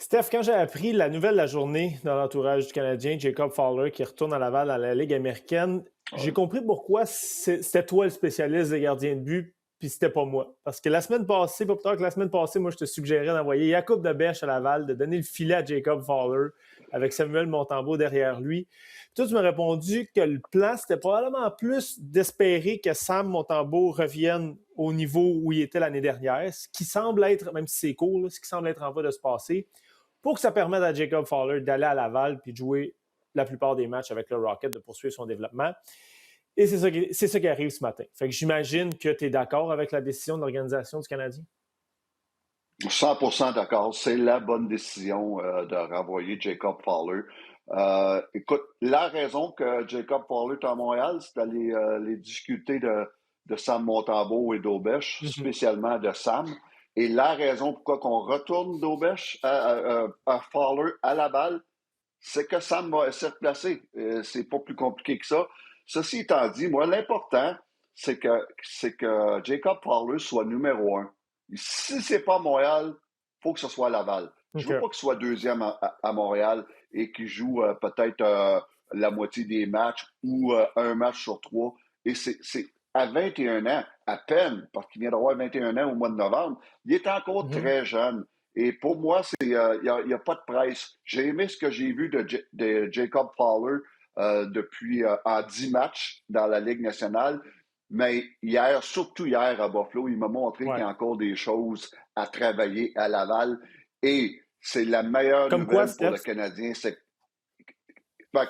Steph, quand j'ai appris la nouvelle de la journée dans l'entourage du Canadien, Jacob Fowler qui retourne à Laval à la Ligue américaine, j'ai Ouais. compris pourquoi c'était toi le spécialiste des gardiens de but, puis c'était pas moi. Parce que la semaine passée, pas plus tard que la semaine passée, moi je te suggérais d'envoyer Jacob Debèche à Laval, de donner le filet à Jacob Fowler avec Samuel Montembeault derrière lui. Puis toi, tu m'as répondu que le plan, c'était probablement plus d'espérer que Sam Montembeault revienne au niveau où il était l'année dernière, ce qui semble être, même si c'est court, ce qui semble être en voie de se passer pour que ça permette à Jacob Fowler d'aller à Laval puis de jouer la plupart des matchs avec le Rocket, de poursuivre son développement. Et c'est ça qui arrive ce matin. Fait que j'imagine que tu es d'accord avec la décision de l'Organisation du Canadien. 100% d'accord. C'est la bonne décision de renvoyer Jacob Fowler. Écoute, la raison que Jacob Fowler est à Montréal, c'est d'aller les difficultés de Sam Montembeault et d'Aubèche, Mm-hmm. spécialement de Sam. Et la raison pourquoi qu'on retourne d'Aubèche à Fowler à la balle, c'est que Sam va se replacer. C'est pas plus compliqué que ça. Ceci étant dit, moi, l'important, c'est que Jacob Fowler soit numéro un. Si c'est pas Montréal, faut que ce soit Laval. Je veux OK. pas qu'il soit deuxième à Montréal et qu'il joue peut-être la moitié des matchs ou un match sur trois. Et c'est à 21 ans, à peine, parce qu'il vient d'avoir 21 ans au mois de novembre, il est encore Mm-hmm. très jeune. Et pour moi, il y a pas de presse. J'ai aimé ce que j'ai vu de Jacob Fowler depuis en 10 matchs dans la Ligue nationale. Mais hier, surtout hier à Buffalo, il m'a montré qu'il y Ouais. a encore des choses à travailler à Laval. Et c'est la meilleure Comme quoi, nouvelle pour le Steph? Canadien.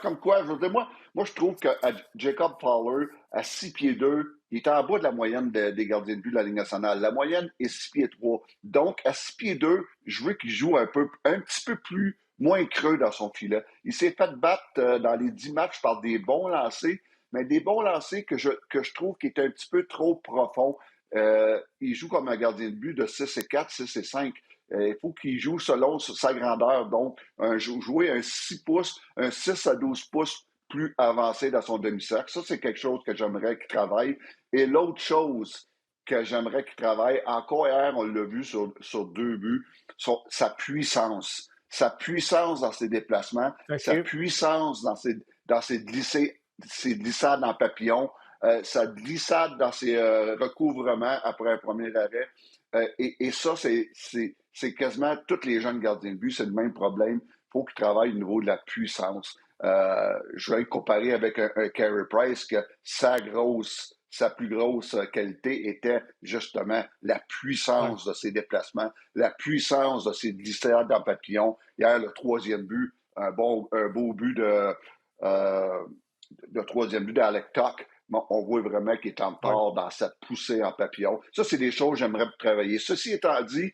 Comme quoi, je veux dire, moi, je trouve que Jacob Fowler, à 6 pieds 2, il est en bas de la moyenne des gardiens de but de la Ligue nationale. La moyenne est 6 pieds 3. Donc, à 6 pieds 2, je veux qu'il joue un petit peu plus, moins creux dans son filet. Il s'est fait battre dans les 10 matchs par des bons lancers, mais des bons lancers que je trouve qui est un petit peu trop profond. Il joue comme un gardien de but de 6 et 4, 6 et 5. Il faut qu'il joue selon sa grandeur. Donc, jouer un 6 pouces, un 6 à 12 pouces plus avancé dans son demi-cercle. Ça, c'est quelque chose que j'aimerais qu'il travaille. Et l'autre chose que j'aimerais qu'il travaille, encore hier, on l'a vu sur deux buts, sa puissance. Sa puissance dans ses déplacements, sa OK. puissance ses glissades en papillon, sa glissade dans ses recouvrements après un premier arrêt. Et ça, c'est quasiment tous les jeunes gardiens de but, c'est le même problème. Il faut qu'ils travaillent au niveau de la puissance. Je vais comparer avec un Carey Price que sa plus grosse qualité était justement la Ouais. puissance de ses déplacements, la puissance de ses glissades en papillon. Hier, le troisième but, un beau but de troisième but d'Alec Tuck. Bon, on voit vraiment qu'il est en Ouais. retard dans cette poussée en papillon. Ça, c'est des choses que j'aimerais travailler. Ceci étant dit,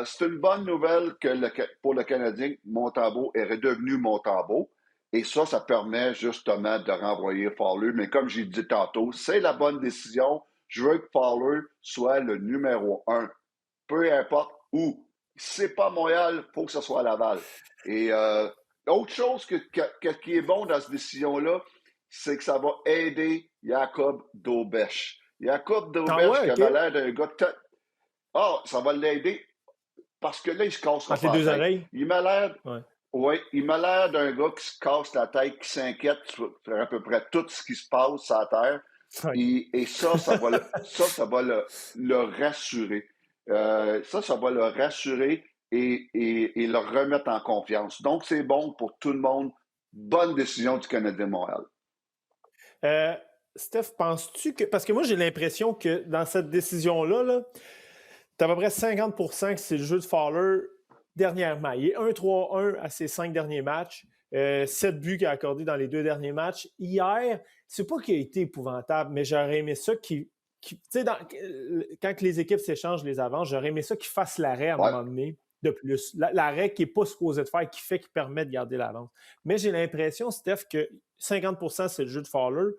c'est une bonne nouvelle pour le Canadien, Montembeault est redevenu Montembeault. Et ça permet justement de renvoyer Fowler. Mais comme j'ai dit tantôt, c'est la bonne décision. Je veux que Fowler soit le numéro un. Peu importe où. Si c'est pas Montréal, il faut que ce soit à Laval. Et autre chose qui est bon dans cette décision-là, c'est que ça va aider Jacob Daubèche. Jacob Ah Daubèche ouais, qui OK. avait l'air d'un gars de tête. Ah, ça va l'aider parce que là, il se cassera Entre les pas deux la tête. oreilles. Il m'a l'air, Ouais. oui, il m'a l'air d'un gars qui se casse la tête, qui s'inquiète sur à peu près tout ce qui se passe sur la Terre. Ouais. Et ça va le rassurer. Ça va le rassurer et le remettre en confiance. Donc, c'est bon pour tout le monde. Bonne décision du Canadien de Montréal. Euh, Steph, penses-tu que. Parce que moi, j'ai l'impression que dans cette décision-là, là, t'as à peu près 50% que c'est le jeu de Fowler dernièrement. Il est 1-3-1 à ses 5 derniers matchs. 7 buts qu'il a accordés dans les 2 derniers matchs. Hier, c'est pas qu'il a été épouvantable, mais j'aurais aimé ça tu sais, quand les équipes s'échangent les avances, j'aurais aimé ça qu'il fasse l'arrêt à un Ouais. moment donné de plus. L'arrêt qui n'est pas supposé de faire, qui permet de garder l'avance. Mais j'ai l'impression, Steph, que 50% c'est le jeu de Fowler.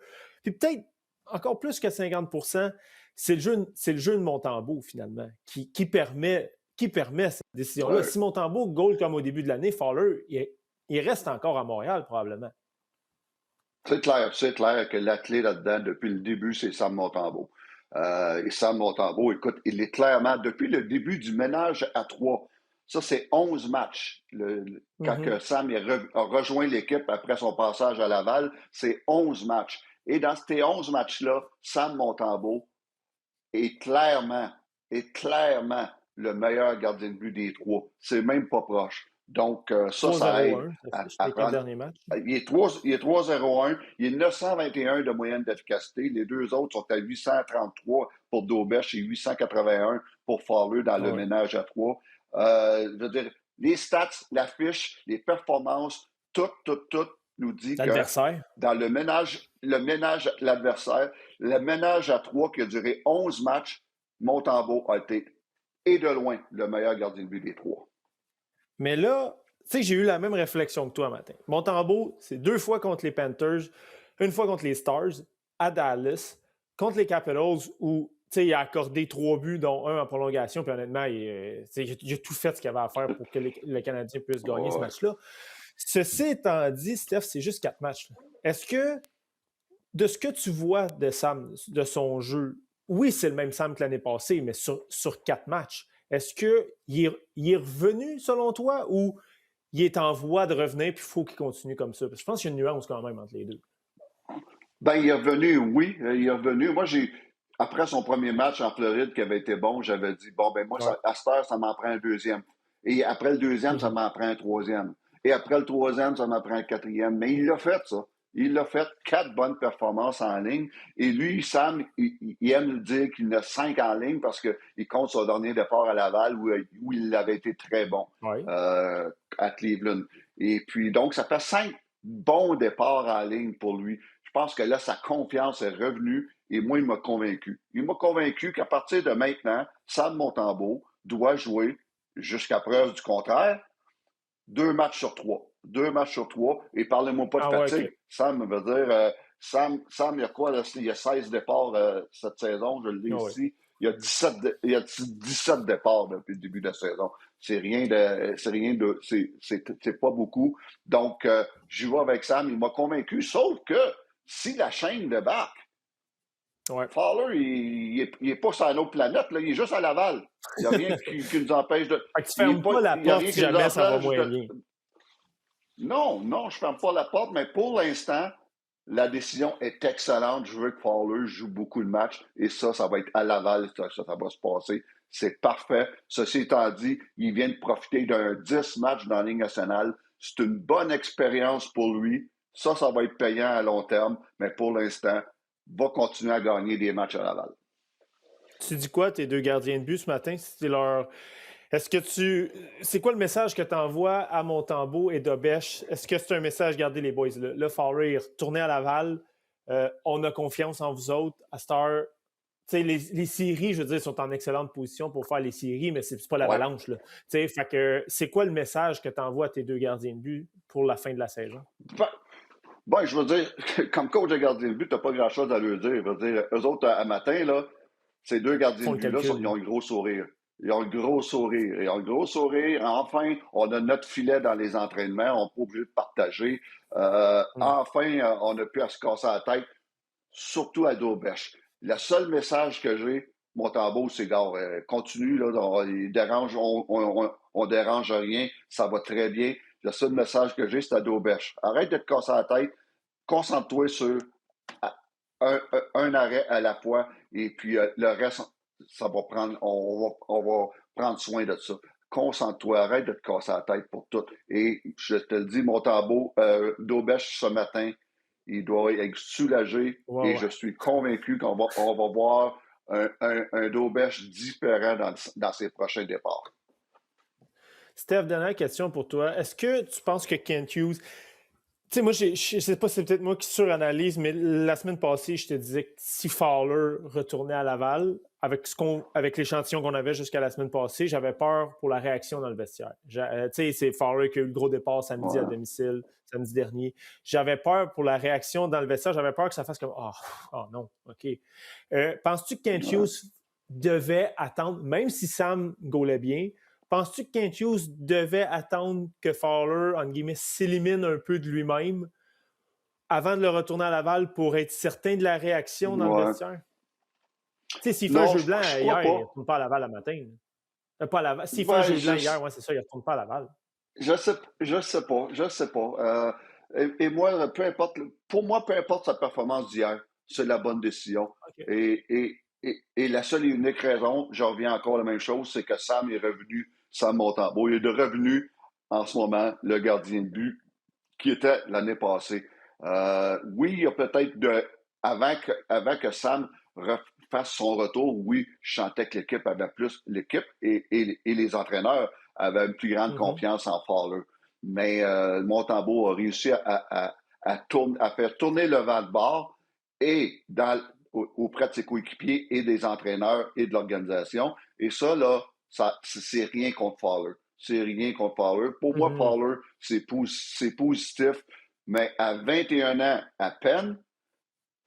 Puis peut-être encore plus que 50%, c'est le jeu de Montembeault, finalement, qui permet cette décision-là. Ouais. Si Montembeault goal comme au début de l'année, Fowler, il reste encore à Montréal, probablement. C'est clair que la clé là-dedans, depuis le début, c'est Sam Montembeault. Et Sam Montembeault, écoute, il est clairement, depuis le début du ménage à trois, Ça, c'est 11 matchs. Quand que Sam a rejoint l'équipe après son passage à Laval, c'est 11 matchs. Et dans ces 11 matchs-là, Sam Montembeault est clairement le meilleur gardien de but des trois. C'est même pas proche. Donc, ça aide 3-0-1, ça fiche, à les 4 prendre. derniers matchs. Il est 3-0-1. Il est 921 de moyenne d'efficacité. Les deux autres sont à 833 pour Daubèche et 881 pour Fowler dans le ménage à trois. Je veux dire, les stats, la fiche, les performances, tout nous dit que dans le ménage l'adversaire, le ménage à trois qui a duré 11 matchs, Montembeault a été, et de loin, le meilleur gardien de but des trois. Mais là, tu sais, j'ai eu la même réflexion que toi matin. Montembeault, c'est 2 fois contre les Panthers, 1 fois contre les Stars, à Dallas, contre les Capitals, où il a accordé 3 buts, dont 1 en prolongation, puis honnêtement, il a tout fait ce qu'il avait à faire pour que le Canadien puisse gagner ce match-là. Ceci étant dit, Steph, c'est juste 4 matchs. Là. Est-ce que, de ce que tu vois de Sam, de son jeu, oui, c'est le même Sam que l'année passée, mais sur 4 matchs, est-ce qu'il est revenu, selon toi, ou il est en voie de revenir, puis il faut qu'il continue comme ça? Parce que je pense qu'il y a une nuance quand même entre les deux. Ben, il est revenu, oui. Il est revenu. Moi, après son premier match en Floride qui avait été bon, j'avais dit, bon, ben moi, à cette heure, ça m'en prend un deuxième. Et après le deuxième, ça m'en prend un troisième. Et après le troisième, ça m'en prend un quatrième. Mais il l'a fait, ça. Il l'a fait 4 bonnes performances en ligne. Et lui, Sam, il aime nous dire qu'il en a 5 en ligne parce qu'il compte son dernier départ à Laval où il avait été très bon à Cleveland. Et puis, donc, ça fait 5 bons départs en ligne pour lui. Je pense que là, sa confiance est revenue et moi, il m'a convaincu. Il m'a convaincu qu'à partir de maintenant, Sam Montembeault doit jouer, jusqu'à preuve du contraire, 2 matchs sur 3. 2 matchs sur 3. Et parlez-moi pas de fatigue. Okay. Sam veut dire, Sam, il y a quoi? Là, il y a 16 départs cette saison, je le dis ici. Il y a 17 départs depuis le début de la saison. C'est pas beaucoup. Donc, j'y vais avec Sam. Il m'a convaincu. Sauf que si la chaîne débarque, Fowler, il est pas sur une autre planète. Là. Il est juste à Laval. Il n'y a rien qui nous empêche de... Fait que tu fermes pas la porte si jamais ça va moins bien. Non, je ne ferme pas la porte, mais pour l'instant, la décision est excellente. Je veux que Fowler joue beaucoup de matchs et ça va être à Laval, ça va se passer. C'est parfait. Ceci étant dit, il vient de profiter d'un 10 matchs dans la Ligue nationale. C'est une bonne expérience pour lui. Ça va être payant à long terme, mais pour l'instant, va continuer à gagner des matchs à Laval. Tu dis quoi, tes 2 gardiens de but ce matin? C'est quoi le message que tu envoies à Montembeault et Daubèche? Est-ce que c'est un message, regardez les boys, là Fowler est retourné à Laval, on a confiance en vous autres, à Star. Les séries, je veux dire, sont en excellente position pour faire les séries, mais c'est pas l'avalanche. Fait que c'est quoi le message que tu envoies à tes 2 gardiens de but pour la fin de la saison? Ben, je veux dire, comme coach de gardien de but, tu n'as pas grand-chose à leur dire. Je veux dire, eux autres, à matin, là, ces 2 gardiens de but-là, ils ont un gros sourire. Ils ont un gros sourire. Enfin, on a notre filet dans les entraînements. On n'est pas obligé de partager. Enfin, on a pu à se casser la tête, surtout à Daubèche. Le seul message que j'ai, Montembeault, c'est continue, là, on dérange rien. Ça va très bien. Le seul message que j'ai, c'est à Daubèche. Arrête de te casser la tête. Concentre-toi sur un arrêt à la fois. Et puis, le reste, ça va prendre, on va prendre soin de ça. Concentre-toi, arrête de te casser la tête pour tout. Et je te le dis, Montembeault, Daubèche, ce matin, il doit être soulagé. Je suis convaincu qu'on va voir un Daubèche différent dans ses prochains départs. Steph, dernière question pour toi. Est-ce que tu penses que Kent Hughes... Tu sais, moi, je sais pas si c'est peut-être moi qui suranalyse, mais la semaine passée, je te disais que si Fowler retournait à Laval, avec l'échantillon qu'on avait jusqu'à la semaine passée, j'avais peur pour la réaction dans le vestiaire. Tu sais, c'est Fowler qui a eu le gros départ samedi à domicile, samedi dernier. J'avais peur pour la réaction dans le vestiaire. J'avais peur que ça fasse comme « Oh non, OK ». Penses-tu que Kent Hughes devait attendre, même si Sam gaulait bien, penses-tu que Kent Hughes devait attendre que Fowler, entre guillemets, s'élimine un peu de lui-même avant de le retourner à Laval pour être certain de la réaction dans le vestiaire? Tu sais, s'il fait un jeu blanc hier, il ne retourne pas à Laval le matin. Pas à Laval. S'il fait un Ben, jeu blanc hier, ouais, c'est ça, il ne retourne pas à Laval. je sais pas. Et moi, pour moi, peu importe sa performance d'hier, c'est la bonne décision. OK. Et la seule et unique raison, je reviens encore à la même chose, c'est que Sam est revenu, Sam Montembeault, il est revenu en ce moment le gardien de but qui était l'année passée. Oui, il y a peut-être avant que Sam fasse son retour, oui, je sentais que l'équipe et les entraîneurs avaient une plus grande Mhm. confiance en Fowler. Mais Montembeault a réussi à faire tourner le vent de bord et auprès de ses coéquipiers et des entraîneurs et de l'organisation. Et ça, là, c'est rien contre Fowler. C'est rien contre Fowler. Pour moi, Mhm. Fowler, c'est positif, mais à 21 ans à peine,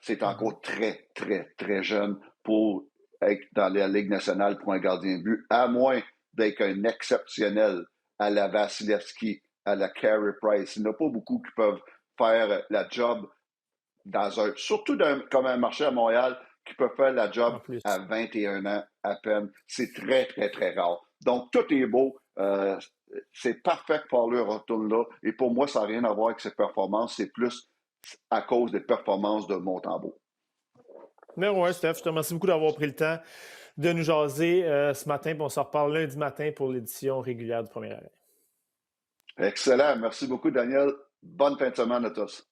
c'est Mhm. encore très, très, très jeune pour être dans la Ligue nationale pour un gardien de but, à moins d'être un exceptionnel à la Vasilevski, à la Carey Price. Il n'y en a pas beaucoup qui peuvent faire la job surtout comme un marché à Montréal, qui peut faire la job En plus. à 21 ans à peine. C'est très, très, très rare. Donc, tout est beau. C'est parfait que Fowler retourne là. Et pour moi, ça n'a rien à voir avec ses performances. C'est plus à cause des performances de Montembeault. Mais ouais, Steph, je te remercie beaucoup d'avoir pris le temps de nous jaser ce matin. Puis on se reparle lundi matin pour l'édition régulière du premier arrêt. Excellent. Merci beaucoup, Daniel. Bonne fin de semaine à tous.